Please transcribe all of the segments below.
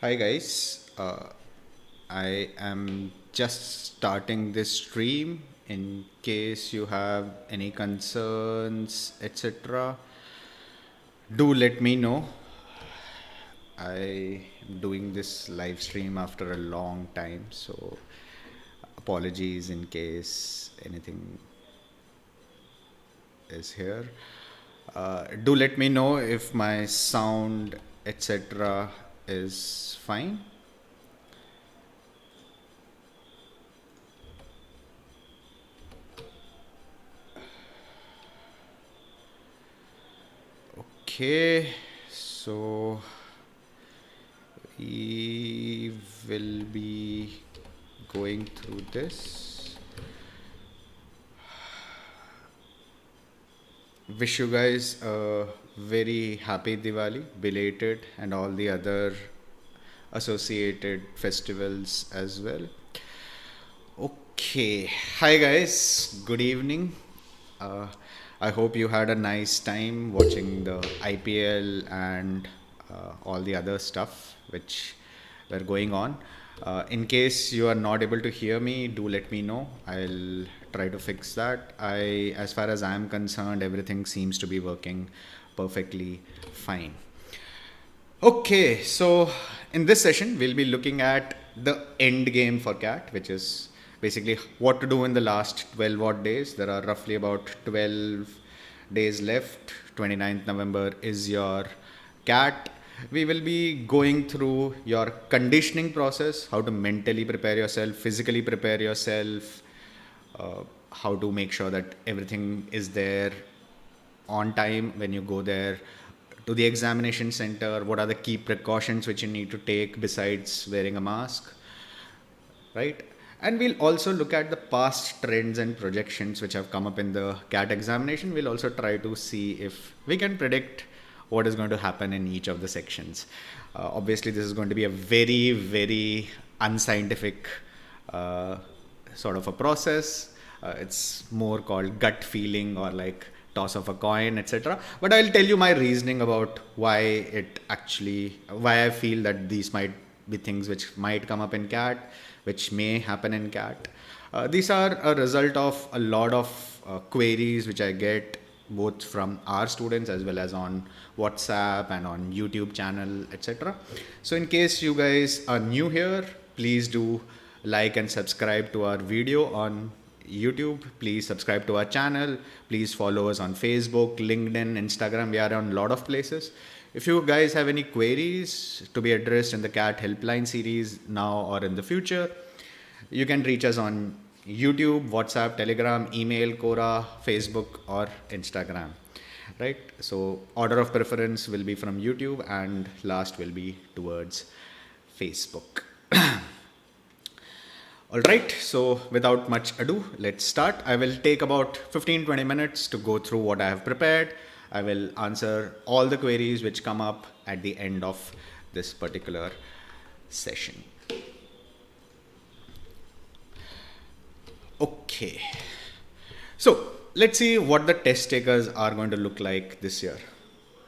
Hi guys, I am just starting this stream in case you have any concerns, etc. Do let me know. I am doing this live stream after a long time, so apologies in case anything is here. Do let me know if my sound, etc. is fine. Okay, so we will be going through this. Wish you guys a very happy Diwali, belated, and all the other associated festivals as well. Okay, hi guys, good evening. Uh, I hope you had a nice time watching the IPL and all the other stuff which were going on. In case you are not able to hear me, do let me know. I'll try to fix that. As far as I am concerned, everything seems to be working perfectly fine. Okay, so in this session, we'll be looking at the end game for CAT, which is basically what to do in the last 12 odd days. There are roughly about 12 days left. 29th November is your CAT. We will be going through your conditioning process, how to mentally prepare yourself, physically prepare yourself, how to make sure that everything is there on time when you go there to the examination center. What are the key precautions which you need to take besides wearing a mask, right? And we'll also look at the past trends and projections which have come up in the CAT examination. We'll also try to see if we can predict what is going to happen in each of the sections. Obviously, this is going to be a very, very unscientific sort of a process. It's more called gut feeling or like toss of a coin, etc. But I'll tell you my reasoning about why I feel that these might be things which might come up in CAT, which may happen in CAT. These are a result of a lot of queries which I get both from our students as well as on WhatsApp and on YouTube channel, etc. So in case you guys are new here, please do like and subscribe to our video on YouTube. Please subscribe to our channel. Please follow us on Facebook, LinkedIn, Instagram. We are on a lot of places. If you guys have any queries to be addressed in the CAT helpline series now or in the future, you can reach us on YouTube, WhatsApp, Telegram, email, Quora, Facebook, or Instagram. Right? So order of preference will be from YouTube and last will be towards Facebook. Alright, so without much ado, let's start. I will take about 15-20 minutes to go through what I have prepared. I will answer all the queries which come up at the end of this particular session. Okay, so let's see what the test takers are going to look like this year.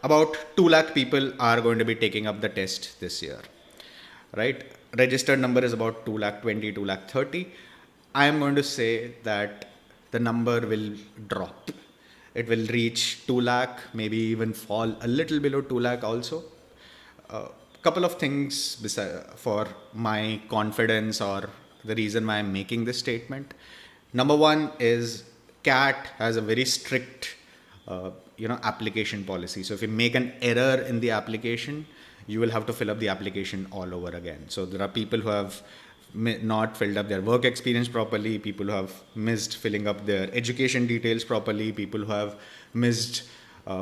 About 2 lakh people are going to be taking up the test this year, right? Registered number is about 2 lakh 20, 2 lakh 30. I am going to say that the number will drop. It will reach 2 lakh, maybe even fall a little below 2 lakh also. Couple of things for my confidence or the reason why I'm making this statement. Number one is CAT has a very strict, application policy. So if you make an error in the application, you will have to fill up the application all over again. So there are people who have not filled up their work experience properly, people who have missed filling up their education details properly, people who have missed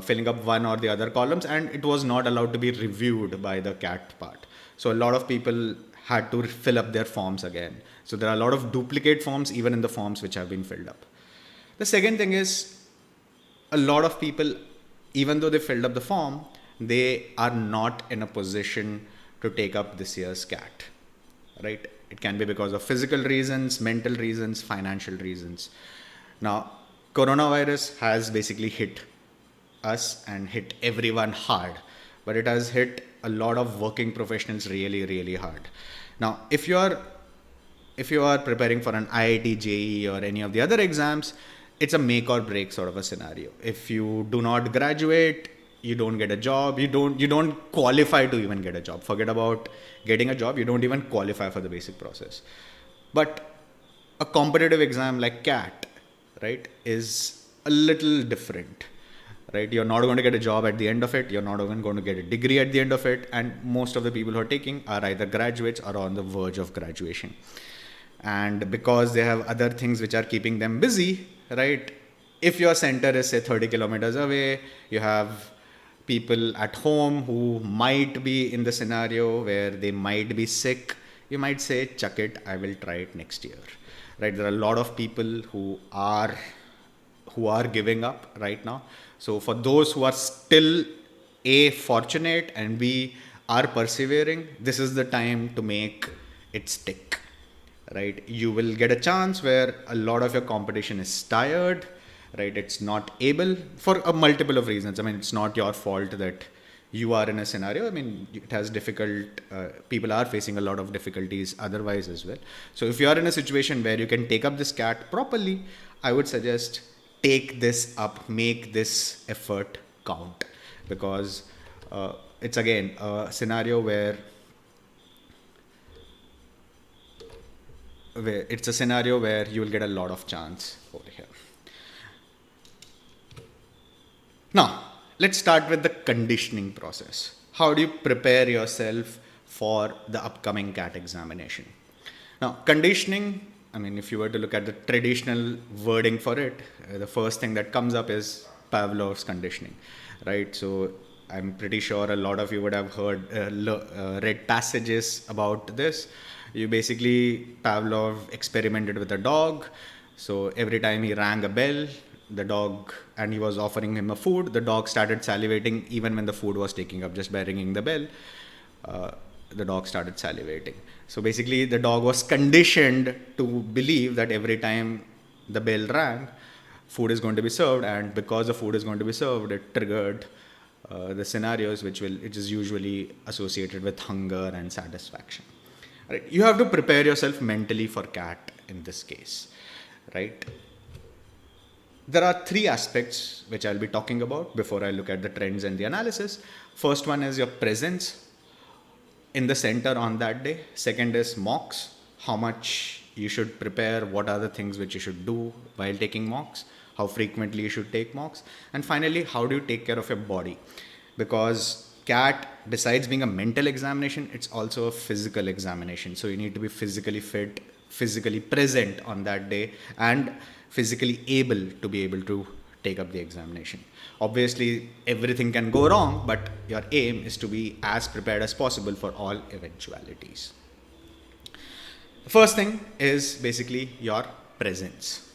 filling up one or the other columns, and it was not allowed to be reviewed by the CAT part. So a lot of people had to fill up their forms again. So there are a lot of duplicate forms even in the forms which have been filled up. The second thing is a lot of people, even though they filled up the form, they are not in a position to take up this year's CAT, right? It can be because of physical reasons, mental reasons, financial reasons. Now, coronavirus has basically hit us and hit everyone hard, but it has hit a lot of working professionals really, really hard. Now, if you are preparing for an IIT, JEE, or any of the other exams, it's a make or break sort of a scenario. If you do not graduate, you don't get a job. You don't qualify to even get a job. Forget about getting a job. You don't even qualify for the basic process. But a competitive exam like CAT, right, is a little different, right? You're not going to get a job at the end of it. You're not even going to get a degree at the end of it. And most of the people who are taking are either graduates or on the verge of graduation. And because they have other things which are keeping them busy, right? If your center is, say, 30 kilometers away, you have people at home who might be in the scenario where they might be sick. You might say, chuck it, I will try it next year, right? There are a lot of people who are giving up right now. So for those who are still A, fortunate, and B, are persevering, this is the time to make it stick, right? You will get a chance where a lot of your competition is tired, right? It's not able for a multiple of reasons. I mean, it's not your fault that you are in a scenario. I mean, it has difficult, people are facing a lot of difficulties otherwise as well. So if you are in a situation where you can take up this CAT properly, I would suggest take this up, make this effort count, because it's again a scenario where you will get a lot of chance over here. Now, let's start with the conditioning process. How do you prepare yourself for the upcoming CAT examination? Now, conditioning, I mean, if you were to look at the traditional wording for it, the first thing that comes up is Pavlov's conditioning, right? So I'm pretty sure a lot of you would have read passages about this. Pavlov experimented with a dog. So every time he rang a bell, the dog, and he was offering him a food, the dog started salivating even when the food was taking up. Just by ringing the bell, the dog started salivating. So basically the dog was conditioned to believe that every time the bell rang, food is going to be served, and because the food is going to be served, it triggered the scenarios which is usually associated with hunger and satisfaction. Right? You have to prepare yourself mentally for CAT in this case, right? There are three aspects which I'll be talking about before I look at the trends and the analysis. First one is your presence in the center on that day. Second is mocks, how much you should prepare, what are the things which you should do while taking mocks, how frequently you should take mocks, and finally, how do you take care of your body? Because CAT, besides being a mental examination, it's also a physical examination. So you need to be physically fit, physically present on that day, and physically able to take up the examination. Obviously, everything can go wrong, but your aim is to be as prepared as possible for all eventualities. The first thing is basically your presence.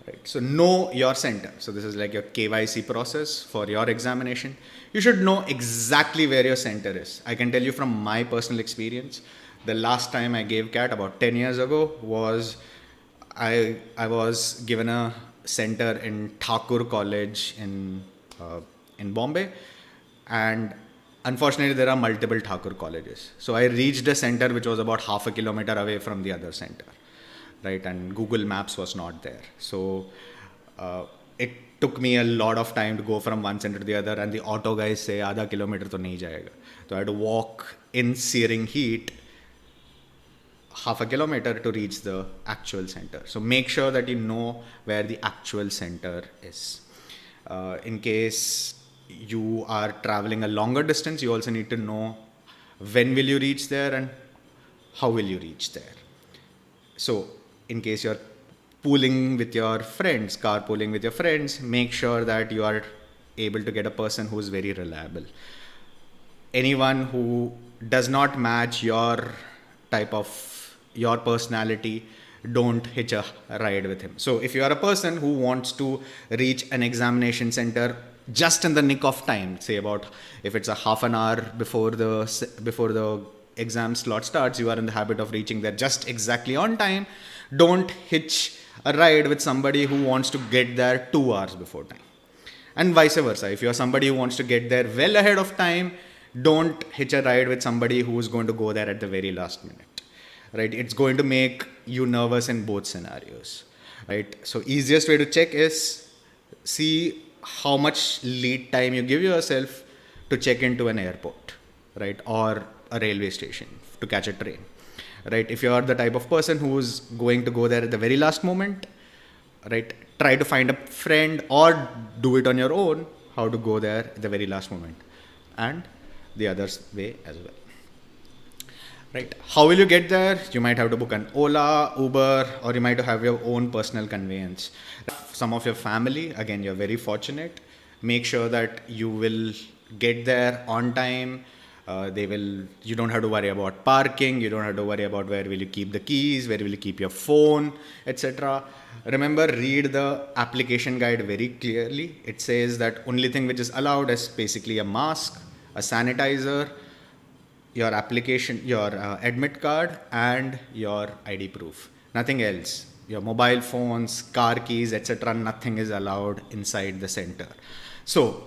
Right. So know your center. So this is like your KYC process for your examination. You should know exactly where your center is. I can tell you from my personal experience, the last time I gave CAT about 10 years ago was I was given a center in Thakur College in Bombay, and unfortunately there are multiple Thakur colleges. So I reached a center which was about half a kilometer away from the other center, right? And Google Maps was not there. So it took me a lot of time to go from one center to the other, and the auto guys say आधा kilometre तो नहीं जाएगा. So I had to walk in searing heat half a kilometer to reach the actual center. So make sure that you know where the actual center is. In case you are traveling a longer distance, you also need to know when will you reach there and how will you reach there. So in case you're carpooling with your friends, make sure that you are able to get a person who is very reliable. Anyone who does not match your personality, don't hitch a ride with him. So if you are a person who wants to reach an examination center just in the nick of time, say about, if it's a half an hour before the exam slot starts, you are in the habit of reaching there just exactly on time, don't hitch a ride with somebody who wants to get there 2 hours before time. And vice versa. If you are somebody who wants to get there well ahead of time, don't hitch a ride with somebody who's going to go there at the very last minute, right? It's going to make you nervous in both scenarios, right? So easiest way to check is see how much lead time you give yourself to check into an airport, right? Or a railway station to catch a train, right? If you are the type of person who's going to go there at the very last moment, right, try to find a friend or do it on your own how to go there at the very last moment, and the other way as well, right? How will you get there? You might have to book an Ola, Uber, or you might have your own personal conveyance. Some of your family, again, you're very fortunate, make sure that you will get there on time. You don't have to worry about parking, you don't have to worry about where will you keep the keys, where will you keep your phone, etc. Remember, read the application guide very clearly. It says that only thing which is allowed is basically a mask, a sanitizer, your application, your admit card, and your ID proof. Nothing else. Your mobile phones, car keys, etc. Nothing is allowed inside the center. So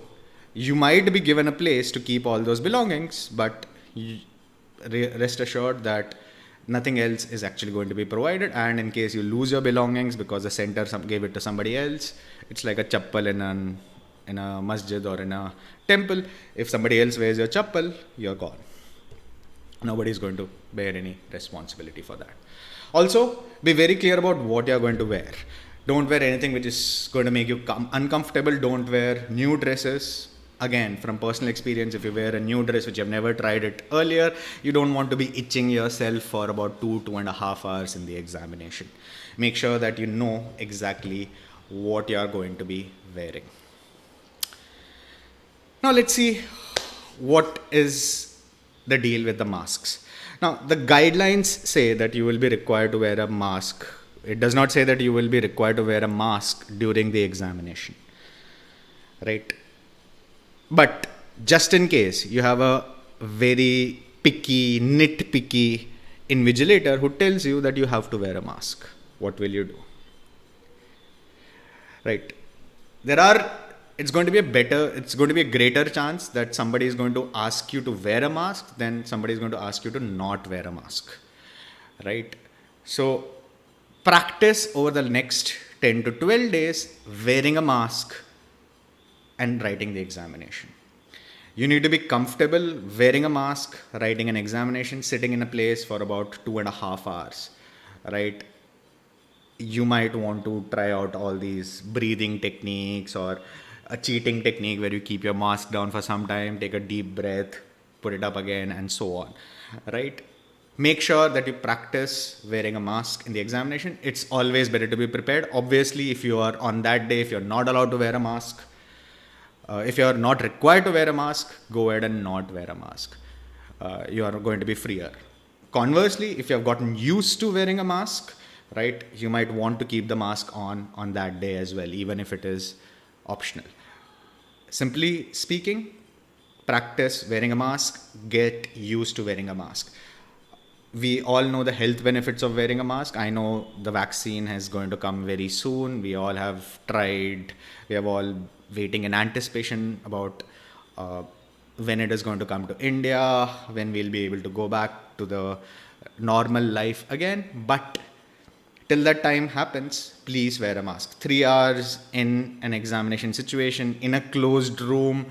you might be given a place to keep all those belongings, but rest assured that nothing else is actually going to be provided. And in case you lose your belongings because the center gave it to somebody else, it's like a chappal in a masjid or in a temple. If somebody else wears your chappal, you're gone. Nobody is going to bear any responsibility for that. Also, be very clear about what you're going to wear. Don't wear anything which is going to make you uncomfortable. Don't wear new dresses. Again, from personal experience, if you wear a new dress which you've never tried it earlier, you don't want to be itching yourself for about 2.5 hours in the examination. Make sure that you know exactly what you are going to be wearing. Now let's see what is the deal with the masks. Now the guidelines say that you will be required to wear a mask. It does not say that you will be required to wear a mask during the examination, right? But just in case you have a very nitpicky invigilator who tells you that you have to wear a mask, what will you do? Right? It's going to be a greater chance that somebody is going to ask you to wear a mask than somebody is going to ask you to not wear a mask, right? So practice over the next 10 to 12 days wearing a mask and writing the examination. You need to be comfortable wearing a mask, writing an examination, sitting in a place for about 2.5 hours, right? You might want to try out all these breathing techniques or a cheating technique where you keep your mask down for some time, take a deep breath, put it up again, and so on, right? Make sure that you practice wearing a mask in the examination. It's always better to be prepared. Obviously, if you are on that day, if you're not allowed to wear a mask, if you're not required to wear a mask, go ahead and not wear a mask. You are going to be freer. Conversely, if you have gotten used to wearing a mask, right, you might want to keep the mask on that day as well, even if it is optional. Simply speaking, practice wearing a mask, get used to wearing a mask. We all know the health benefits of wearing a mask. I know the vaccine is going to come very soon. We all have tried, we have all waiting in anticipation about when it is going to come to India, when we'll be able to go back to the normal life again. But till that time happens, please wear a mask. 3 hours in an examination situation, in a closed room,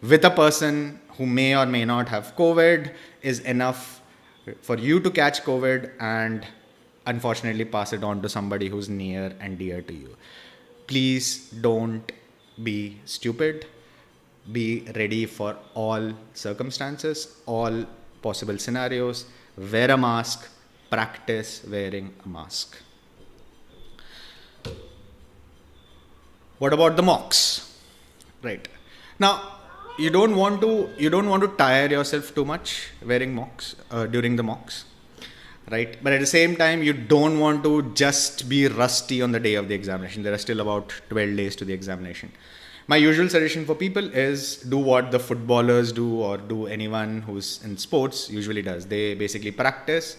with a person who may or may not have COVID is enough for you to catch COVID and unfortunately pass it on to somebody who's near and dear to you. Please don't be stupid. Be ready for all circumstances, all possible scenarios. Wear a mask. Practice wearing a mask. What about the mocks? Right. Now, you don't want to tire yourself too much wearing mocks during the mocks, right? But at the same time, you don't want to just be rusty on the day of the examination. There are still about 12 days to the examination. My usual suggestion for people is do what the footballers do, or do anyone who's in sports usually does. They basically practice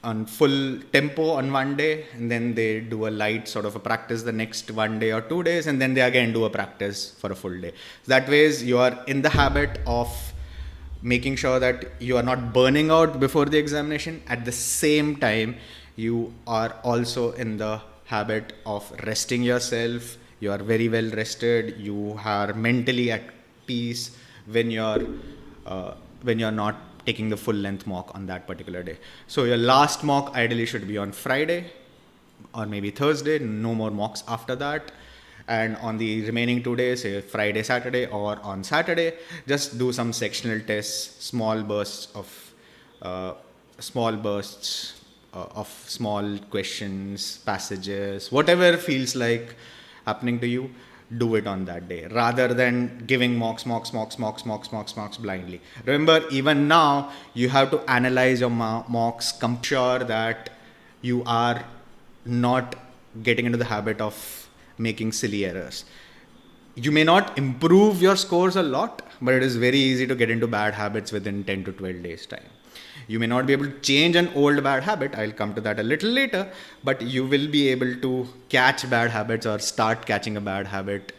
on full tempo on one day, and then they do a light sort of a practice the next 1 day or 2 days, and then they again do a practice for a full day. That way you are in the habit of making sure that you are not burning out before the examination. At the same time, you are also in the habit of resting yourself. You are very well rested. You are mentally at peace when you're not taking the full length mock on that particular day. So your last mock ideally should be on Friday or maybe Thursday. No more mocks after that. And on the remaining 2 days, say Friday, Saturday, or on Saturday, just do some sectional tests, small bursts of small questions, passages, whatever feels like happening to you. Do it on that day rather than giving mocks blindly. Remember, even now you have to analyze your mocks, ensure that you are not getting into the habit of making silly errors. You may not improve your scores a lot, but it is very easy to get into bad habits within 10 to 12 days time. You may not be able to change an old bad habit. I'll come to that a little later, but you will be able to catch bad habits or start catching a bad habit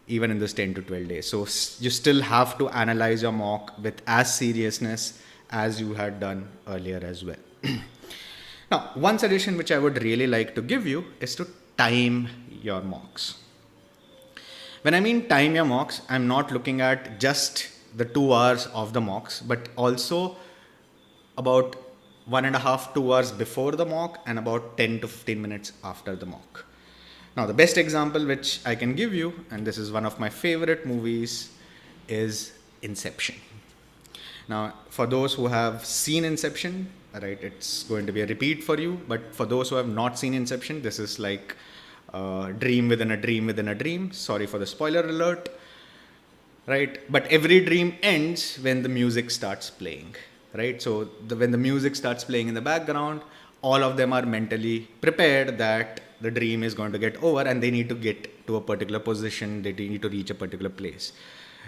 even in this 10 to 12 days. So you still have to analyze your mock with as seriousness as you had done earlier as well. Now, one suggestion which I would really like to give you is to time your mocks. When I mean time your mocks, I'm not looking at just the 2 hours of the mocks, but also about 1.5 to 2 hours before the mock and about 10 to 15 minutes after the mock. Now, the best example which I can give you, and this is one of my favorite movies, is Inception. Now, for those who have seen Inception, right, it's going to be a repeat for you, but for those who have not seen Inception, this is like a dream within a dream within a dream. Sorry for the spoiler alert, right? But every dream ends when the music starts playing, right? So when the music starts playing in the background, all of them are mentally prepared that the dream is going to get over and they need to get to a particular position, they need to reach a particular place.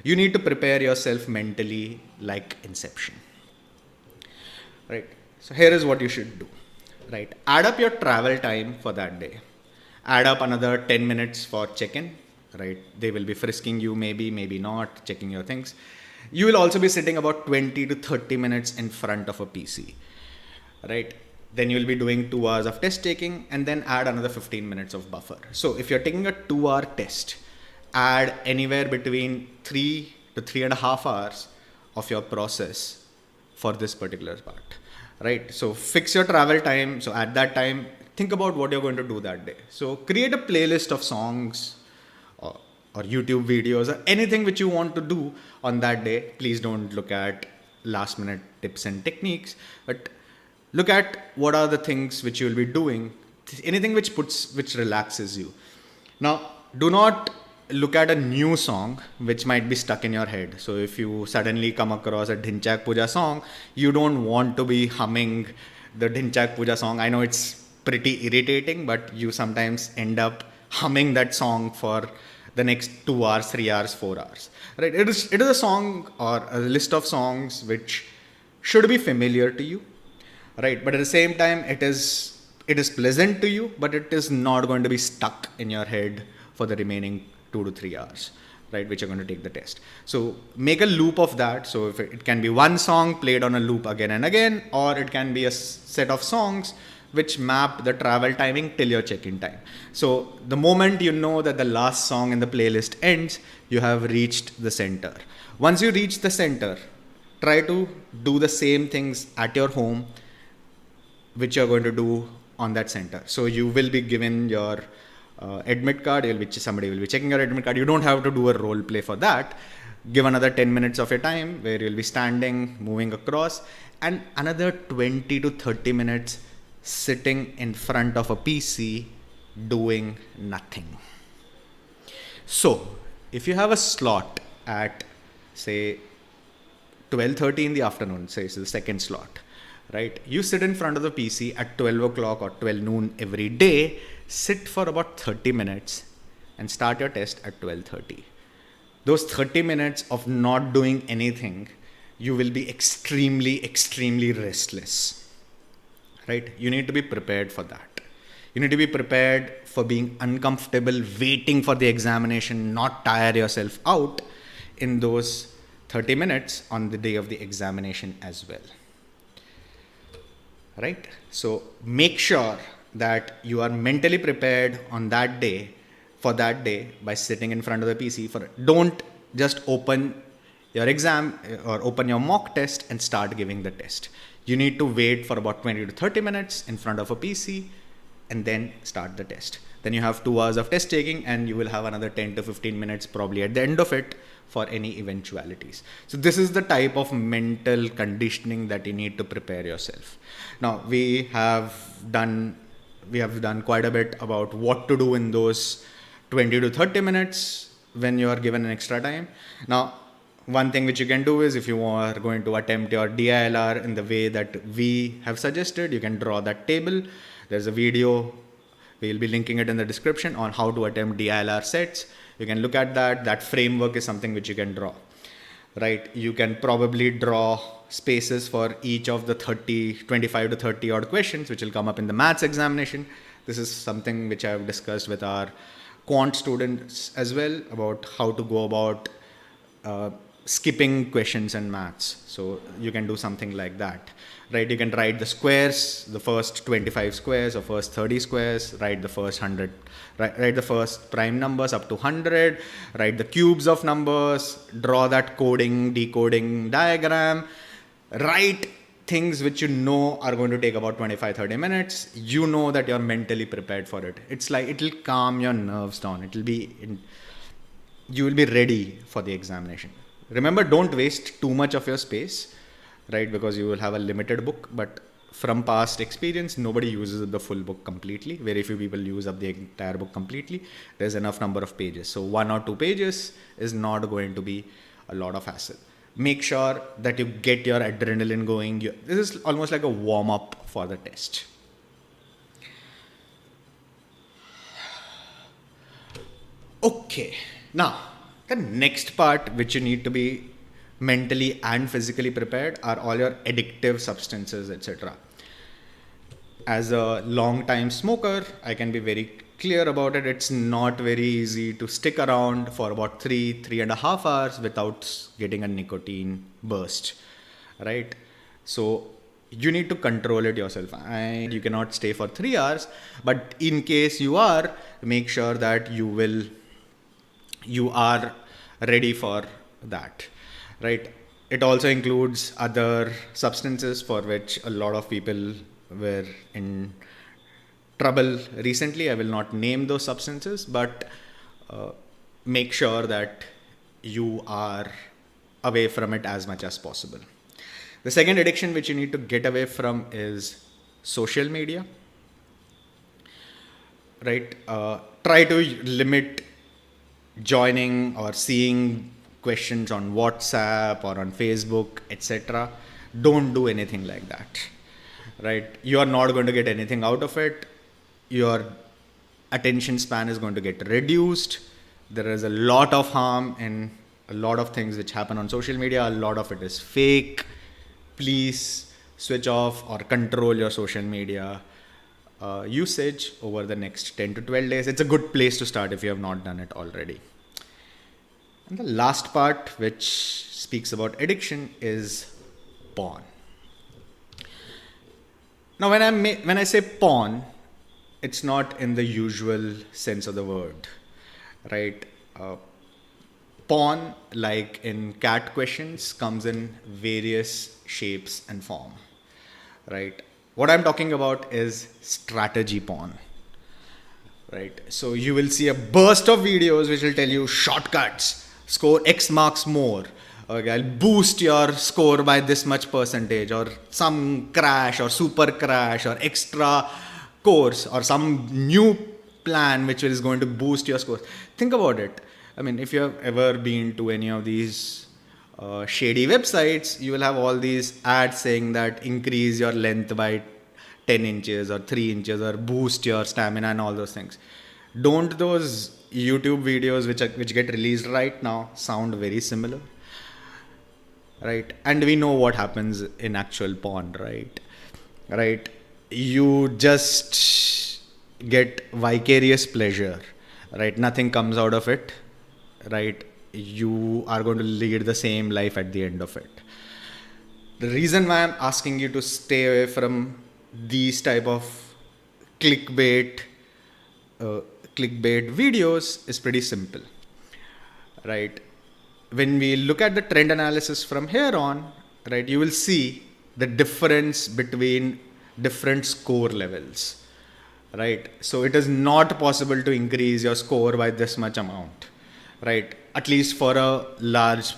You need to prepare yourself mentally like Inception, right? So here is what you should do, right? Add up your travel time for that day. Add up another 10 minutes for check-in, right? They will be frisking you, maybe not, checking your things. You will also be sitting about 20 to 30 minutes in front of a PC, right? Then you'll be doing 2 hours of test taking and then add another 15 minutes of buffer. So if you're taking a 2-hour test, add anywhere between 3 to 3.5 hours of your process for this particular part, right? So fix your travel time. So at that time, think about what you're going to do that day. So create a playlist of songs or YouTube videos or anything which you want to do on that day. Please don't look at last minute tips and techniques, but look at what are the things which you will be doing, anything which relaxes you. Now, do not look at a new song which might be stuck in your head. So if you suddenly come across a Dhinchak Puja song, you don't want to be humming the Dhinchak Puja song. I know it's pretty irritating, but you sometimes end up humming that song for the next 2 hours, 3 hours, 4 hours, right? It is a song or a list of songs which should be familiar to you, right? But at the same time, it is pleasant to you, but it is not going to be stuck in your head for the remaining 2 to 3 hours, right? Which you're going to take the test. So make a loop of that. So if it can be one song played on a loop again and again, or it can be a set of songs which map the travel timing till your check-in time. So the moment you know that the last song in the playlist ends, you have reached the center. Once you reach the center, try to do the same things at your home which you're going to do on that center. So you will be given your admit card, somebody will be checking your admit card. You don't have to do a role play for that. Give another 10 minutes of your time where you'll be standing, moving across, and another 20 to 30 minutes sitting in front of a PC doing nothing. So if you have a slot at say 12:30 in the afternoon, say it's the second slot, right? You sit in front of the PC at 12 o'clock or 12 noon every day, sit for about 30 minutes and start your test at 12:30. Those 30 minutes of not doing anything, you will be extremely, extremely restless, right? You need to be prepared for that. You need to be prepared for being uncomfortable, waiting for the examination, not tire yourself out in those 30 minutes on the day of the examination as well. Right? So make sure that you are mentally prepared on that day, for that day, by sitting in front of the PC. Don't just open your exam or open your mock test and start giving the test. You need to wait for about 20 to 30 minutes in front of a PC and then start the test. Then you have 2 hours of test taking, and you will have another 10 to 15 minutes probably at the end of it for any eventualities. So this is the type of mental conditioning that you need to prepare yourself. Now we have done quite a bit about what to do in those 20 to 30 minutes when you are given an extra time. Now, one thing which you can do is, if you are going to attempt your DILR in the way that we have suggested, you can draw that table. There's a video, we'll be linking it in the description, on how to attempt DILR sets. You can look at that. That framework is something which you can draw, right? You can probably draw spaces for each of the 25 to 30 odd questions which will come up in the maths examination. This is something which I've discussed with our quant students as well, about how to go about skipping questions in maths. So you can do something like that, right? You can write the squares, the first 25 squares or first 30 squares, write the first 100, write the first prime numbers up to 100, write the cubes of numbers, draw that coding, decoding diagram, write things which you know are going to take about 25-30 minutes. You know that you're mentally prepared for it. It's like, it'll calm your nerves down. You will be ready for the examination. Remember, don't waste too much of your space, right? Because you will have a limited book. But from past experience, nobody uses the full book completely. Very few people use up the entire book completely. There's enough number of pages. So 1 or 2 pages is not going to be a lot of hassle. Make sure that you get your adrenaline going. This is almost like a warm-up for the test. Okay. Now, the next part which you need to be mentally and physically prepared are all your addictive substances, etc. As a long-time smoker, I can be very clear about it. It's not very easy to stick around for about 3.5 hours without getting a nicotine burst, right? So you need to control it yourself. You cannot stay for 3 hours, but in case you are, make sure that you are ready for that, right? It also includes other substances for which a lot of people were in trouble recently. I will not name those substances, but make sure that you are away from it as much as possible. The second addiction which you need to get away from is social media, right? Try to limit joining or seeing questions on WhatsApp or on Facebook, etc. Don't do anything like that, right? You are not going to get anything out of it. Your attention span is going to get reduced. There is a lot of harm in a lot of things which happen on social media. A lot of it is fake. Please switch off or control your social media usage over the next 10 to 12 days. It's a good place to start if you have not done it already. And the last part, which speaks about addiction, is porn. Now, when I say porn, it's not in the usual sense of the word, right? Porn, like in cat questions, comes in various shapes and form, right? What I'm talking about is strategy porn, right? So you will see a burst of videos which will tell you shortcuts, score X marks more. Okay, I'll boost your score by this much percentage, or some crash or super crash or extra course or some new plan which is going to boost your scores. Think about it. I mean, if you have ever been to any of these shady websites, you will have all these ads saying that increase your length by 10 inches or 3 inches or boost your stamina and all those things. Don't those YouTube videos which get released right now sound very similar? Right? And we know what happens in actual porn, right? Right? You just get vicarious pleasure, right? Nothing comes out of it, right? you are going to lead the same life at the end of it. The reason why I'm asking you to stay away from these type of clickbait clickbait videos is pretty simple, right? When we look at the trend analysis from here on, right, you will see the difference between different score levels, right? So it is not possible to increase your score by this much amount, right? At least for a large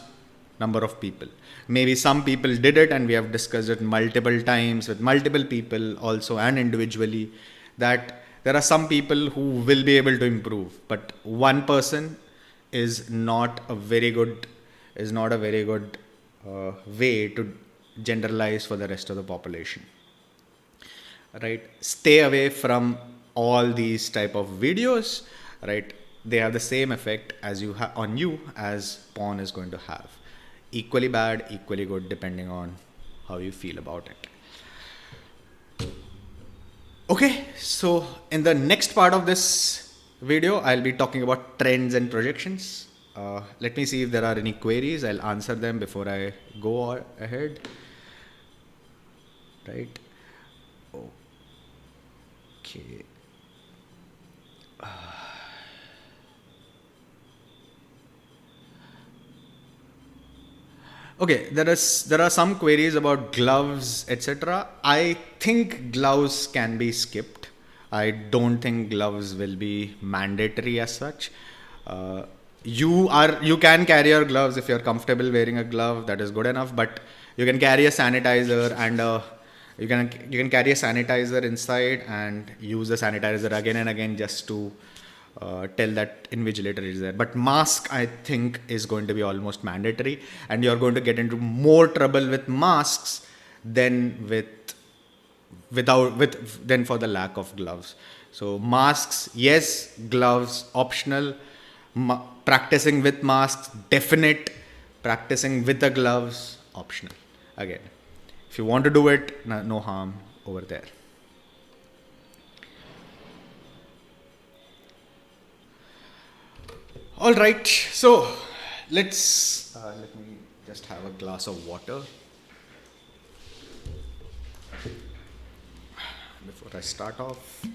number of people. Maybe some people did it, and we have discussed it multiple times with multiple people also and individually, that there are some people who will be able to improve, but one person is not a very good way to generalize for the rest of the population, right? Stay away from all these type of videos, right? They have the same effect as on you as porn is going to have. Equally bad, equally good, depending on how you feel about it. Okay, so in the next part of this video, I'll be talking about trends and projections. Let me see if there are any queries. I'll answer them before I go ahead. Right. Okay. Okay, there are some queries about gloves, etc. I think gloves can be skipped. I don't think gloves will be mandatory as such. You can carry your gloves if you're comfortable wearing a glove. That is good enough. But you can carry a sanitizer and you can carry a sanitizer inside and use the sanitizer again and again just to tell that invigilator is there. But mask, I think, is going to be almost mandatory, and you're going to get into more trouble with masks than than for the lack of gloves. So masks, yes. Gloves, optional. Practicing with masks, definite. Practicing with the gloves, optional. Again, if you want to do it, no harm over there. All right, so let me just have a glass of water before I start off.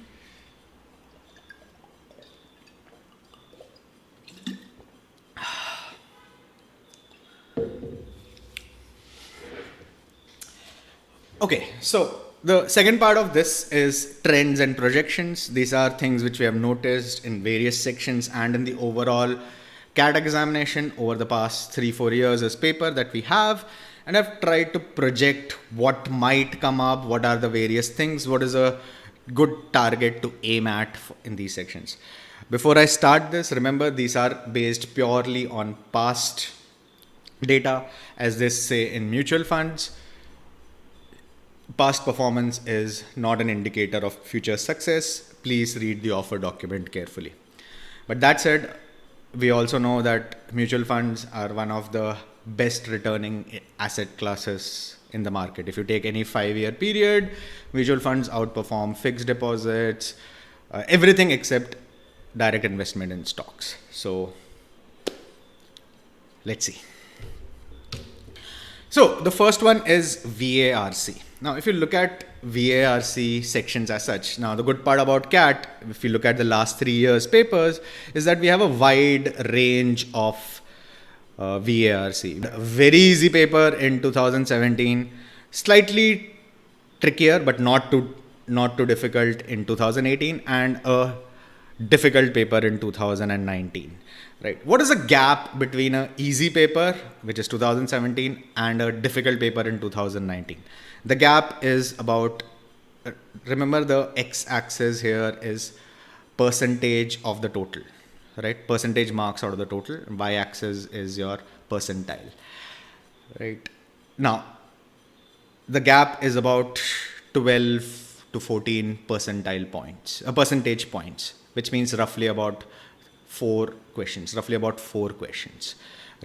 Okay, so the second part of this is trends and projections. These are things which we have noticed in various sections and in the overall CAT examination over the past 3-4 years as paper that we have. And I've tried to project what might come up, what are the various things, what is a good target to aim at in these sections. Before I start this, remember these are based purely on past data, as they say in mutual funds. Past performance is not an indicator of future success. Please read the offer document carefully. But that said, we also know that mutual funds are one of the best returning asset classes in the market. If you take any 5-year period, mutual funds outperform fixed deposits, everything except direct investment in stocks. So let's see. So the first one is VARC. Now, if you look at VARC sections as such, now the good part about CAT, if you look at the last 3 years papers, is that we have a wide range of VARC. A very easy paper in 2017, slightly trickier but not too difficult in 2018, and a difficult paper in 2019. Right. What is the gap between an easy paper, which is 2017, and a difficult paper in 2019? The gap is about, remember the x-axis here is percentage of the total, right? Percentage marks out of the total. Y-axis is your percentile, right? Now, the gap is about 12 to 14 percentage points, which means roughly about 4 questions,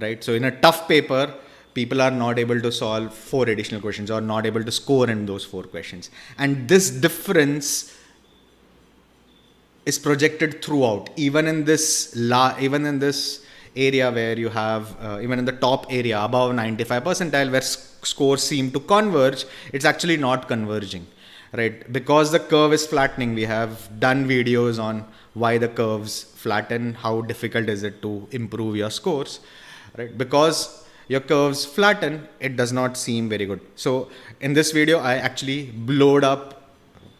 right? So in a tough paper, people are not able to solve 4 additional questions or not able to score in those 4 questions. And this difference is projected throughout, even in this area where you have, even in the top area above 95 percentile, where scores seem to converge, it's actually not converging, right? Because the curve is flattening. We have done videos on why the curves flatten, how difficult is it to improve your scores, right? Because your curves flatten, it does not seem very good. So in this video, I actually blowed up,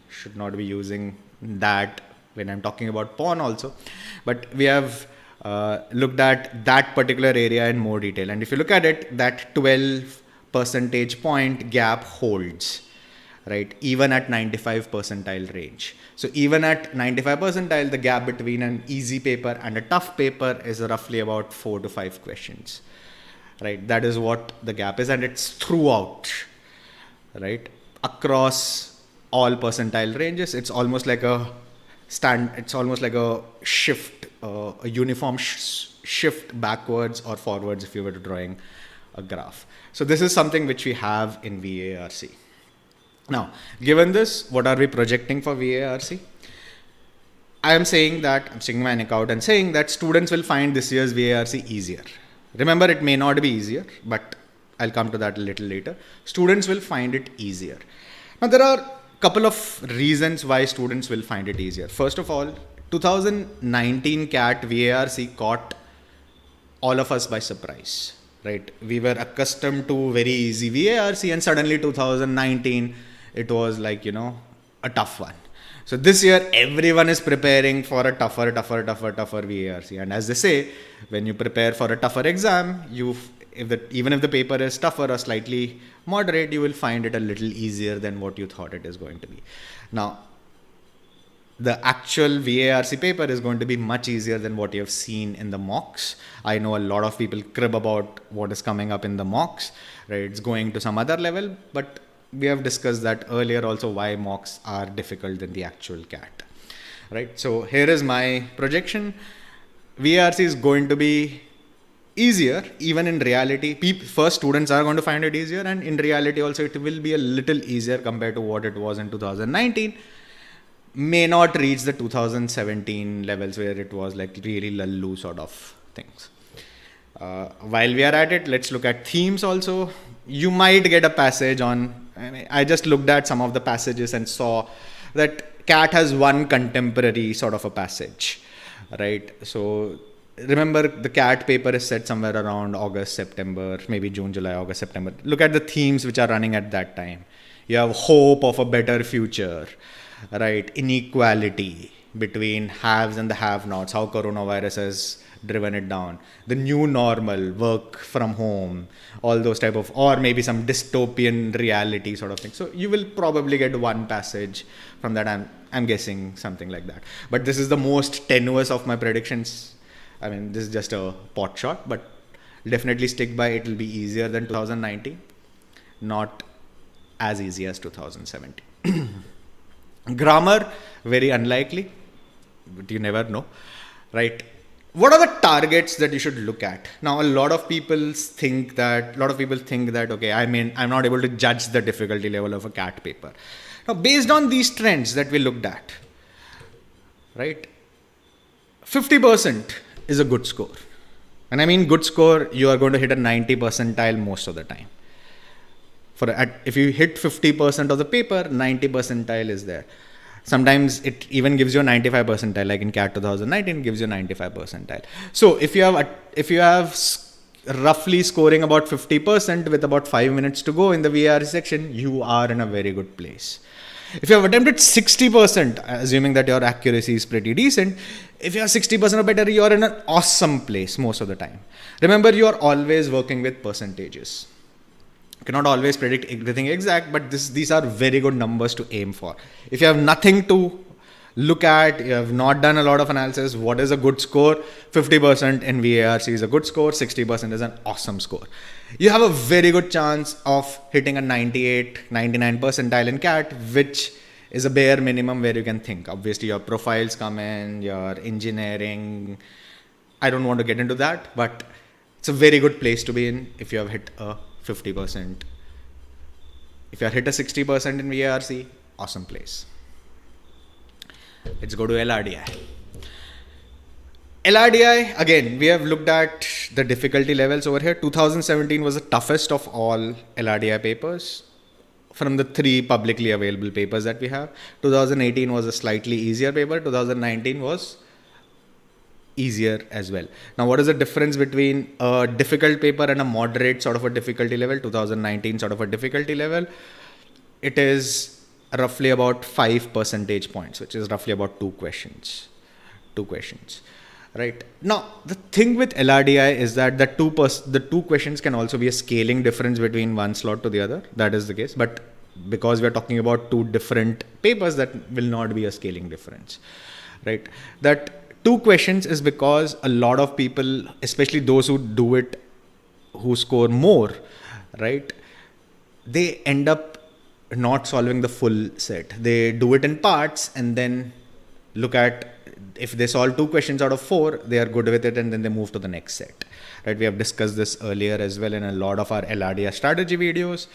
should not be using that when I'm talking about porn also, but we have looked at that particular area in more detail. And if you look at it, that 12 percentage point gap holds, right? Even at 95 percentile range. So even at 95 percentile, the gap between an easy paper and a tough paper is roughly about 4 to 5 questions, right? That is what the gap is, and it's throughout, right? Across all percentile ranges. It's almost like a shift, a uniform shift backwards or forwards if you were drawing a graph. So this is something which we have in VARC. Now, given this, what are we projecting for VARC? I'm sticking my neck out and saying that students will find this year's VARC easier. Remember, it may not be easier, but I'll come to that a little later. Students will find it easier. Now, there are a couple of reasons why students will find it easier. First of all, 2019 CAT VARC caught all of us by surprise, right? We were accustomed to very easy VARC, and suddenly 2019, it was like, a tough one. So this year, everyone is preparing for a tougher VARC. And as they say, when you prepare for a tougher exam, even if the paper is tougher or slightly moderate, you will find it a little easier than what you thought it is going to be. Now, the actual VARC paper is going to be much easier than what you have seen in the mocks. I know a lot of people crib about what is coming up in the mocks, right? It's going to some other level, but we have discussed that earlier also, why mocks are difficult than the actual CAT, right? So here is my projection. VARC is going to be easier. Even in reality, first students are going to find it easier, and in reality also it will be a little easier compared to what it was in 2019. May not reach the 2017 levels where it was like really lallu sort of things. While we are at it, let's look at themes also. You might get a passage on, I just looked at some of the passages and saw that CAT has one contemporary sort of a passage, right? So remember, the CAT paper is set somewhere around August, September, maybe June, July, August, September. Look at the themes which are running at that time. You have hope of a better future, right? Inequality between haves and the have-nots, how coronavirus has driven it down, the new normal, work from home, all those type of, or maybe some dystopian reality sort of thing. So you will probably get one passage from that. I'm guessing something like that. But this is the most tenuous of my predictions. I mean, this is just a pot shot, but definitely stick by. It will be easier than 2019, not as easy as 2017. Grammar, very unlikely, but you never know, right? What are the targets that you should look at? Now, a lot of people think that, okay, I'm not able to judge the difficulty level of a CAT paper. Now, based on these trends that we looked at, right, 50% is a good score. And I mean good score, you are going to hit a 90 percentile most of the time. If you hit 50% of the paper, 90 percentile is there. Sometimes it even gives you a 95 percentile, like in CAT 2019 gives you 95 percentile. So if you have roughly scoring about 50% with about 5 minutes to go in the VAR section, you are in a very good place. If you have attempted 60%, assuming that your accuracy is pretty decent, if you are 60% or better, you are in an awesome place most of the time. Remember, you are always working with percentages. You cannot always predict everything exact, but these are very good numbers to aim for. If you have nothing to look at, you have not done a lot of analysis, what is a good score? 50% in VARC is a good score, 60% is an awesome score. You have a very good chance of hitting a 98, 99 percentile in CAT, which is a bare minimum where you can think. Obviously, your profiles come in, your engineering. I don't want to get into that, but it's a very good place to be in if you have hit a 50%. If you have hit a 60% in VARC, awesome place. Let's go to LRDI. LRDI, again, we have looked at the difficulty levels over here. 2017 was the toughest of all LRDI papers from the 3 publicly available papers that we have. 2018 was a slightly easier paper. 2019 was easier as well. Now, what is the difference between a difficult paper and a moderate sort of a difficulty level? 2019 sort of a difficulty level. It is roughly about 5 percentage points, which is roughly about 2 questions. 2 questions. Right. Now, the thing with LRDI is that the two questions can also be a scaling difference between one slot to the other. That is the case. But because we're talking about 2 different papers, that will not be a scaling difference. Right. That 2 questions is because a lot of people, especially those who do it, who score more, right, they end up not solving the full set. They do it in parts and then look at, if they solve 2 questions out of 4, they are good with it, and then they move to the next set. Right? We have discussed this earlier as well in a lot of our LRDI strategy videos.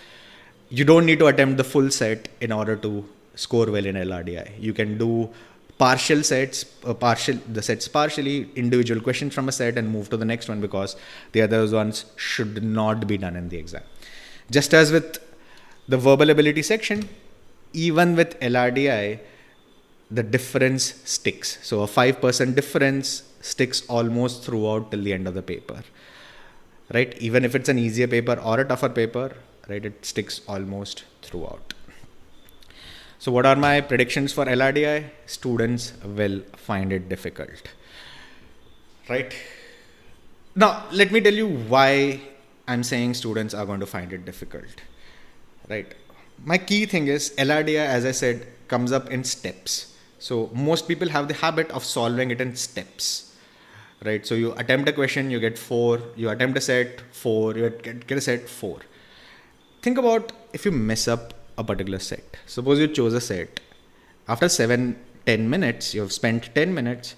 You don't need to attempt the full set in order to score well in LRDI. You can do partial sets, the sets partially, individual questions from a set, and move to the next one, because the other ones should not be done in the exam. Just as with the verbal ability section, even with LRDI, the difference sticks. So a 5% difference sticks almost throughout till the end of the paper, right? Even if it's an easier paper or a tougher paper, right, it sticks almost throughout. So what are my predictions for LRDI? Students will find it difficult, right? Now, let me tell you why I'm saying students are going to find it difficult, right? My key thing is LRDI, as I said, comes up in steps. So most people have the habit of solving it in steps, right? So you attempt a question, you get 4, you attempt a set, 4, you get a set, 4. Think about if you mess up a particular set. Suppose you chose a set. After 10 minutes, you have spent 10 minutes,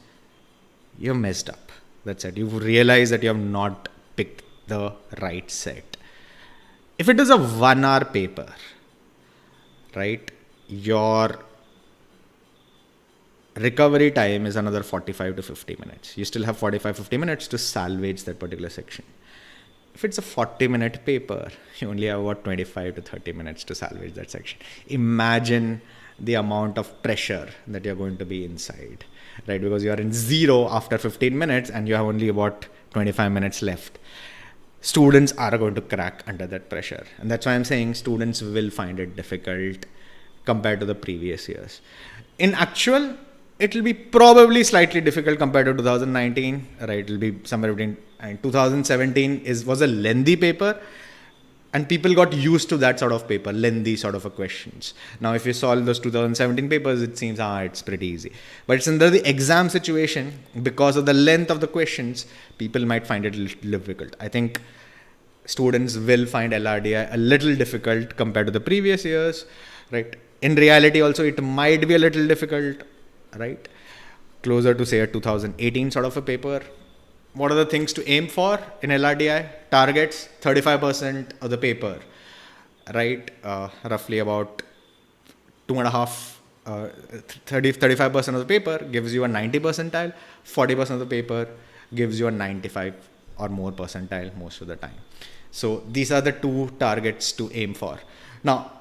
you have messed up. That's it. You've realized that you have not picked the right set. If it is a 1-hour paper, right, your recovery time is another 45 to 50 minutes. You still have 45-50 minutes to salvage that particular section. If it's a 40-minute paper, you only have about 25 to 30 minutes to salvage that section. Imagine the amount of pressure that you're going to be inside, right? Because you're in 0 after 15 minutes and you have only about 25 minutes left. Students are going to crack under that pressure. And that's why I'm saying students will find it difficult compared to the previous years. In actual, it will be probably slightly difficult compared to 2019, right? It will be somewhere between, and 2017 was a lengthy paper, and people got used to that sort of paper, lengthy sort of a questions. Now, if you solve those 2017 papers, it seems, it's pretty easy. But it's under the exam situation, because of the length of the questions, people might find it a little difficult. I think students will find LRDI a little difficult compared to the previous years, right? In reality also, it might be a little difficult, right? Closer to say a 2018 sort of a paper. What are the things to aim for in LRDI? Targets 35% of the paper, right? Roughly about 35% of the paper gives you a 90 percentile, 40% of the paper gives you a 95 or more percentile most of the time. So these are the 2 targets to aim for. Now,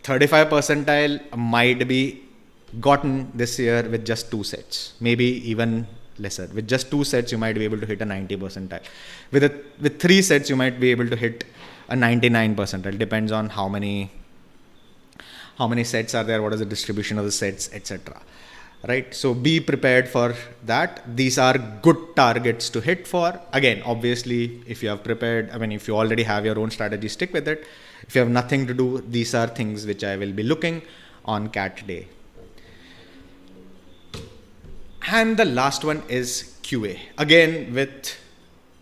35 percentile might be gotten this year with just 2 sets, maybe even lesser. With just 2 sets, you might be able to hit a 90 percentile. With 3 sets, you might be able to hit a 99 percentile. Depends on how many sets are there, what is the distribution of the sets, etc. Right? So be prepared for that. These are good targets to hit for. Again, obviously, if you have prepared, if you already have your own strategy, stick with it. If you have nothing to do, these are things which I will be looking on CAT day. And the last one is QA. Again, with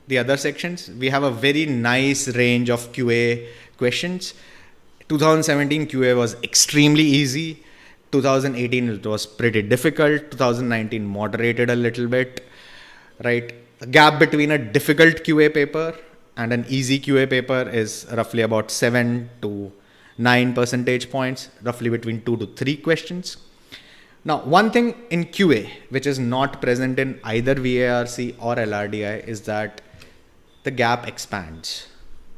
the other sections, we have a very nice range of QA questions. 2017 QA was extremely easy. 2018 it was pretty difficult. 2019 moderated a little bit, right? The gap between a difficult QA paper and an easy QA paper is roughly about 7 to 9 percentage points, roughly between 2 to 3 questions. Now, one thing in QA, which is not present in either VARC or LRDI, is that the gap expands,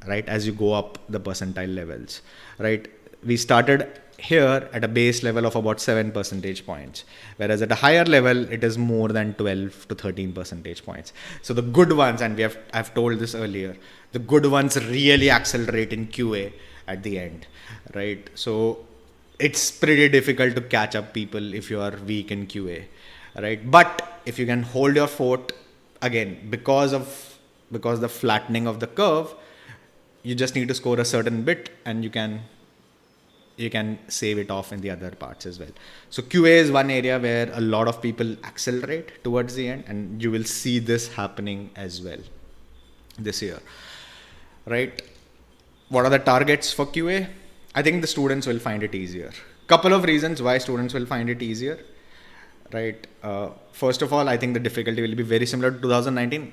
right, as you go up the percentile levels, right? We started here at a base level of about 7 percentage points, whereas at a higher level, it is more than 12 to 13 percentage points. So the good ones, and I've told this earlier, the good ones really accelerate in QA at the end, right? So it's pretty difficult to catch up people if you are weak in QA, right? But if you can hold your fort, again, because the flattening of the curve, you just need to score a certain bit, and you can save it off in the other parts as well. So QA is one area where a lot of people accelerate towards the end, and you will see this happening as well this year, right? What are the targets for QA? I think the students will find it easier. Couple of reasons why students will find it easier, right? First of all, I think the difficulty will be very similar to 2019.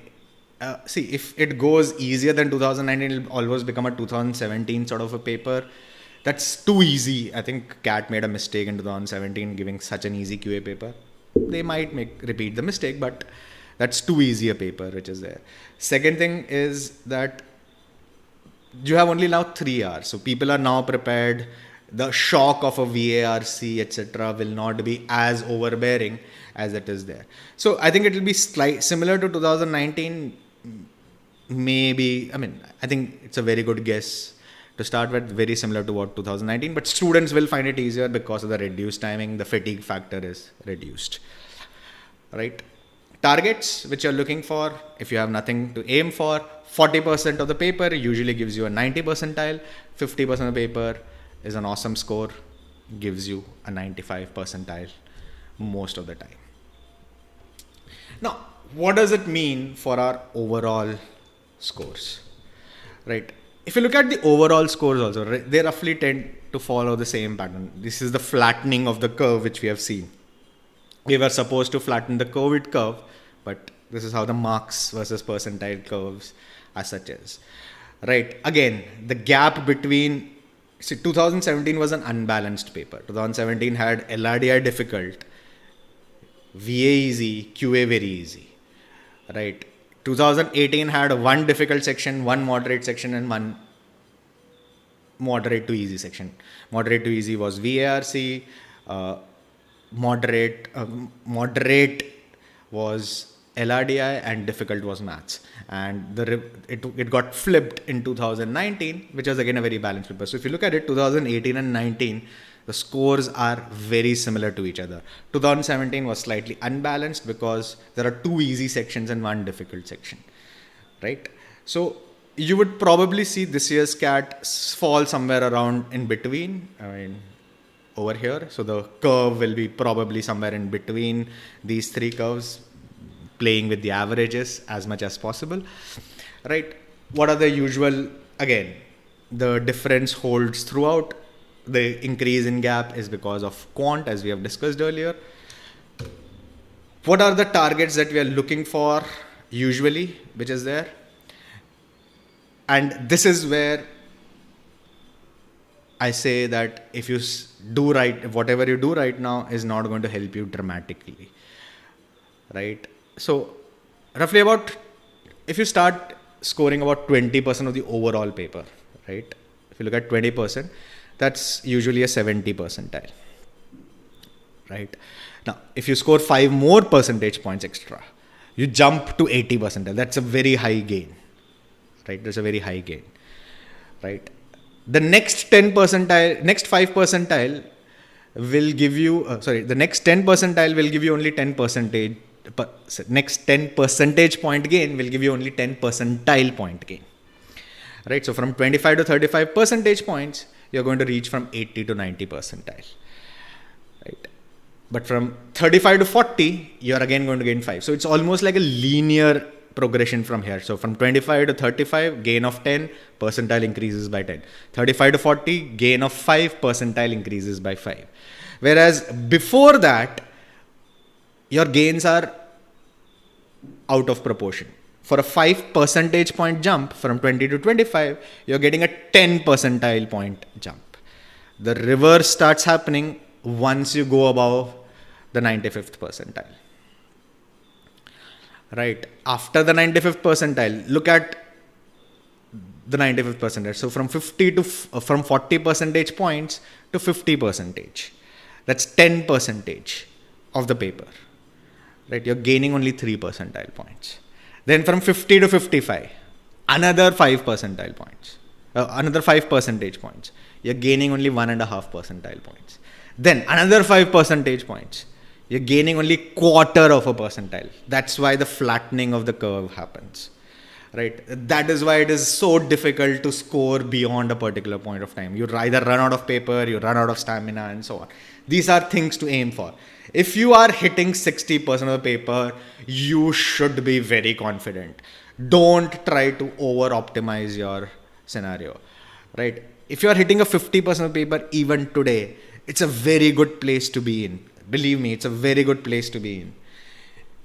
See, if it goes easier than 2019, it'll always become a 2017 sort of a paper. That's too easy. I think CAT made a mistake in 2017 giving such an easy QA paper. They might repeat the mistake, but that's too easy a paper which is there. Second thing is that you have only now 3 hours. So people are now prepared. The shock of a VARC, etc., will not be as overbearing as it is there. So I think it will be similar to 2019. Maybe, I think it's a very good guess to start with, very similar to what 2019, but students will find it easier because of the reduced timing. The fatigue factor is reduced, right? Targets which you're looking for, if you have nothing to aim for, 40% of the paper usually gives you a 90 percentile, 50% of the paper is an awesome score, gives you a 95 percentile most of the time. Now, what does it mean for our overall scores, right? If you look at the overall scores also, right, they roughly tend to follow the same pattern. This is the flattening of the curve which we have seen. We were supposed to flatten the COVID curve, but this is how the marks versus percentile curves as such is, right? Again, the gap between, 2017 was an unbalanced paper. 2017 had LRDI difficult, VA easy, QA very easy, right? 2018 had one difficult section, one moderate section, and one moderate to easy section. Moderate to easy was VARC, moderate was LRDI, and difficult was maths. And it got flipped in 2019, which was again a very balanced paper. So if you look at it, 2018 and 19, the scores are very similar to each other. 2017 was slightly unbalanced because there are 2 easy sections and 1 difficult section, right? So you would probably see this year's CAT fall somewhere around in between, over here. So the curve will be probably somewhere in between these 3 curves, playing with the averages as much as possible, right? What are the usual, again, the difference holds throughout. The increase in gap is because of quant, as we have discussed earlier. What are the targets that we are looking for usually, which is there? And this is where I say that if you do right, whatever you do right now is not going to help you dramatically, right? So roughly about, if you start scoring about 20% of the overall paper, right? If you look at 20%, that's usually a 70 percentile, right? Now, if you score 5 more percentage points extra, you jump to 80 percentile. That's a very high gain, right? That's a very high gain, right? The next 10 percentile, next 5 percentile will give you, the next 10 percentile will give you only 10 percentage, next 10 percentage point gain will give you only 10 percentile point gain, right? So from 25 to 35 percentage points, you're going to reach from 80 to 90 percentile, right? But from 35 to 40, you're again going to gain 5. So it's almost like a linear progression from here. So from 25 to 35, gain of 10, percentile increases by 10. 35 to 40, gain of 5, percentile increases by 5. Whereas before that, your gains are out of proportion. For a 5 percentage point jump from 20 to 25, you're getting a 10 percentile point jump. The reverse starts happening once you go above the 95th percentile. Right. After the 95th percentile, look at the 95th percentile. So from 50 to from 40 percentage points to 50 percentage. That's 10 percentage of the paper. Right. You're gaining only 3 percentile points. Then from 50 to 55, another 5 percentile points. Another 5 percentage points. You're gaining only 1.5 percentile points. Then another 5 percentage points. You're gaining only quarter of a percentile. That's why the flattening of the curve happens, right? That is why it is so difficult to score beyond a particular point of time. You either run out of paper, you run out of stamina, and so on. These are things to aim for. If you are hitting 60% of the paper, you should be very confident. Don't try to over-optimize your scenario, right? If you are hitting a 50% of paper even today, it's a very good place to be in. Believe me, it's a very good place to be in.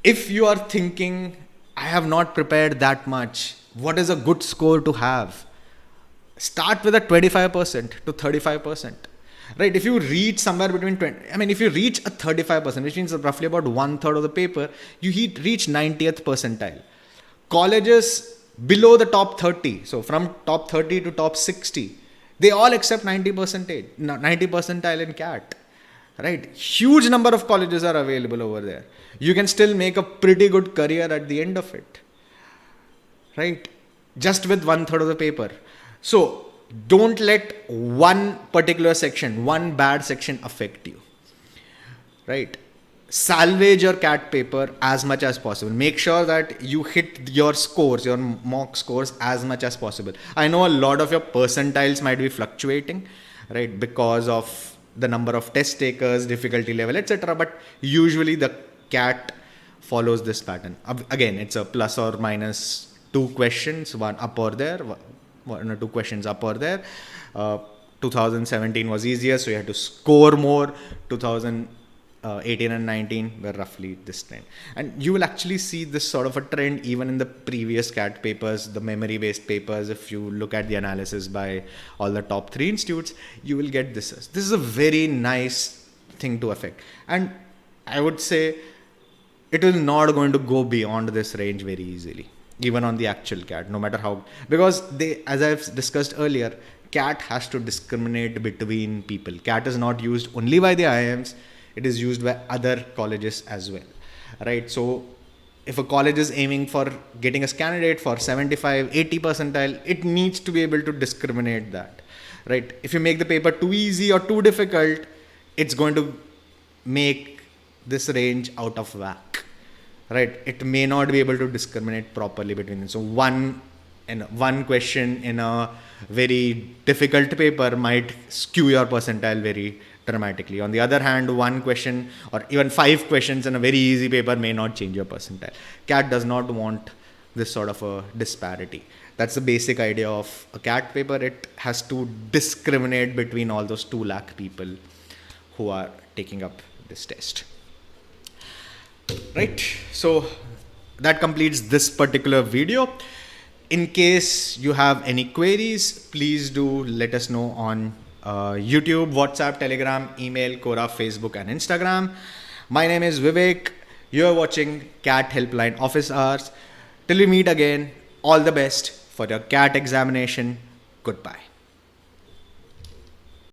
If you are thinking, I have not prepared that much, what is a good score to have? Start with a 25% to 35%. Right? If you reach somewhere between if you reach a 35%, which means roughly about 1/3 of the paper, you reach 90th percentile. Colleges below the top 30, so from top 30 to top 60, they all accept 90 percentile in CAT. Right? Huge number of colleges are available over there. You can still make a pretty good career at the end of it. Right? Just with 1/3 of the paper. So don't let one particular section, one bad section affect you. Right? Salvage your CAT paper as much as possible. Make sure that you hit your scores, your mock scores as much as possible. I know a lot of your percentiles might be fluctuating, right? Because of the number of test takers, difficulty level, etc. But usually the CAT follows this pattern. Again, it's a plus or minus 2 questions, one up or there, 1 or 2 questions up or there. 2017 was easier, so you had to score more. 2018 and 19 were roughly this trend. And you will actually see this sort of a trend even in the previous CAT papers, the memory-based papers. If you look at the analysis by all the top 3 institutes, you will get this. This is a very nice thing to affect. And I would say it is not going to go beyond this range very easily, even on the actual CAT, no matter how, because as I've discussed earlier, CAT has to discriminate between people. CAT is not used only by the IIMs. It is used by other colleges as well, right? So if a college is aiming for getting a candidate for 75, 80 percentile, it needs to be able to discriminate that, right? If you make the paper too easy or too difficult, it's going to make this range out of whack, right? It may not be able to discriminate properly between them. So one question in a very difficult paper might skew your percentile very dramatically. On the other hand, one question or even 5 questions in a very easy paper may not change your percentile. CAT does not want this sort of a disparity. That's the basic idea of a CAT paper. It has to discriminate between all those 2 lakh people who are taking up this test. Right? So that completes this particular video. In case you have any queries, please do let us know on YouTube, WhatsApp, Telegram, email, Quora, Facebook, and Instagram. My name is Vivek. You're watching CAT Helpline Office Hours. Till we meet again, all the best for your CAT examination. Goodbye.